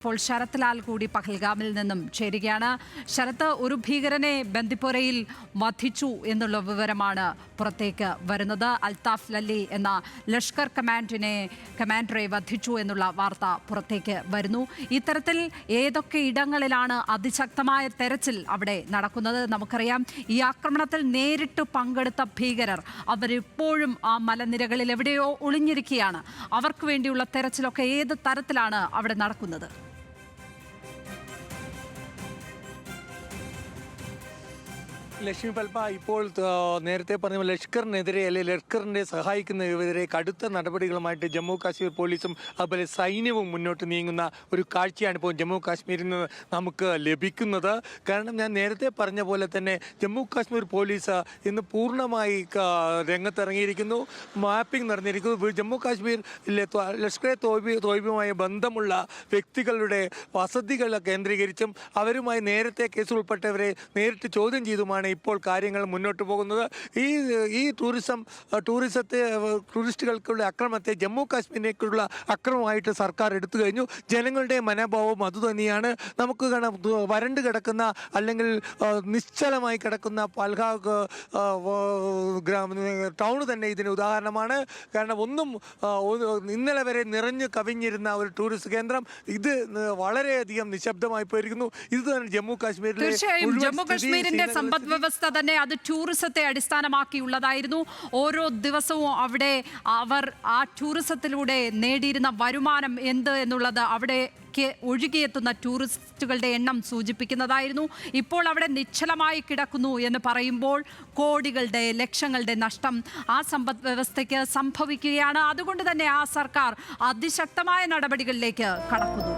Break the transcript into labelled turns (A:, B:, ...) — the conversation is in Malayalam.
A: ഇപ്പോൾ ശരത് ലാൽ കൂടി പഹൽഗാമിൽ നിന്നും ചേരുകയാണ്. ശരത്ത്, ഒരു ഭീകരനെ ബന്ദിപ്പോരയിൽ വധിച്ചു എന്നുള്ള വിവരമാണ് പുറത്തേക്ക് വരുന്നത്. അൽത്താഫ് ലല്ലി എന്ന ലഷ്കർ കമാൻഡറെ വധിച്ചു എന്നുള്ള വാർത്ത പുറത്തേക്ക് വരുന്നു. ഇത്തരത്തിൽ ഏതൊക്കെ ഇടങ്ങളിലാണ് അതിശക്തമായ തെരച്ചിൽ അവിടെ നടക്കുന്നത്? നമുക്കറിയാം, ഈ ആക്രമണത്തിൽ നേരിട്ട് പങ്കെടുത്ത ഭീകരർ അവരിപ്പോഴും ആ മലനിരകളിൽ എവിടെയോ ഒളിഞ്ഞിരിക്കുകയാണ്. അവർക്ക് വേണ്ടിയുള്ള തെരച്ചിലൊക്കെ ഏത് തരത്തിലാണ് അവിടെ നടക്കുന്നത്?
B: ലക്ഷ്മി പൽപ്പ, ഇപ്പോൾ നേരത്തെ പറഞ്ഞ ലഷ്കറിനെതിരെ അല്ലെങ്കിൽ ലഷ്കറിനെ സഹായിക്കുന്നതിനെതിരെ കടുത്ത നടപടികളുമായിട്ട് ജമ്മു കാശ്മീർ പോലീസും അതുപോലെ സൈന്യവും മുന്നോട്ട് നീങ്ങുന്ന ഒരു കാഴ്ചയാണ് ഇപ്പോൾ ജമ്മു കാശ്മീരിൽ നിന്ന് നമുക്ക് ലഭിക്കുന്നത്. കാരണം ഞാൻ നേരത്തെ പറഞ്ഞ പോലെ തന്നെ ജമ്മു കാശ്മീർ പോലീസ് ഇന്ന് പൂർണ്ണമായി രംഗത്തിറങ്ങിയിരിക്കുന്നു, മാപ്പിംഗ് നടന്നിരിക്കുന്നു. ജമ്മു കാശ്മീരിലെ ലഷ്കർ തോയ്ബയുമായി ബന്ധമുള്ള വ്യക്തികളുടെ വസതികൾ കേന്ദ്രീകരിച്ചും അവരുമായി നേരത്തെ കേസ് ഉൾപ്പെട്ടവരെ നേരിട്ട് ചോദ്യം ചെയ്തുമാണ് ഇപ്പോൾ കാര്യങ്ങൾ മുന്നോട്ട് പോകുന്നത്. ഈ ടൂറിസ്റ്റുകൾക്കുള്ള അക്രമത്തെ ജമ്മു കാശ്മീരിലേക്കുള്ള അക്രമമായിട്ട് സർക്കാർ എടുത്തു കഴിഞ്ഞു. ജനങ്ങളുടെ മനോഭാവം അതുതന്നെയാണ്. നമുക്ക് കാണാം, വരണ്ട് കിടക്കുന്ന അല്ലെങ്കിൽ നിശ്ചലമായി കിടക്കുന്ന പൽഗാവ് ടൗൺ തന്നെ ഇതിന് ഉദാഹരണമാണ്. കാരണം ഇന്നലെ വരെ നിറഞ്ഞു കവിഞ്ഞിരുന്ന ഒരു ടൂറിസ്റ്റ് കേന്ദ്രം ഇത് വളരെയധികം നിശബ്ദമായി പോയിരിക്കുന്നു. ഇത് തന്നെ ജമ്മു
A: കാശ്മീരിന്റെ സമ്പദ് വ്യവസ്ഥ തന്നെ അത് ടൂറിസത്തെ അടിസ്ഥാനമാക്കിയുള്ളതായിരുന്നു. ഓരോ ദിവസവും അവിടെ അവർ ആ ടൂറിസത്തിലൂടെ നേടിയിരുന്ന വരുമാനം എന്ത് എന്നുള്ളത് അവിടേക്ക് ഒഴുകിയെത്തുന്ന ടൂറിസ്റ്റുകളുടെ എണ്ണം സൂചിപ്പിക്കുന്നതായിരുന്നു. ഇപ്പോൾ അവിടെ നിശ്ചലമായി കിടക്കുന്നു എന്ന് പറയുമ്പോൾ കോടികളുടെ ലക്ഷങ്ങളുടെ നഷ്ടം ആ സമ്പദ് വ്യവസ്ഥയ്ക്ക് സംഭവിക്കുകയാണ്. അതുകൊണ്ട് തന്നെ ആ സർക്കാർ അതിശക്തമായ നടപടികളിലേക്ക് കടക്കുന്നു.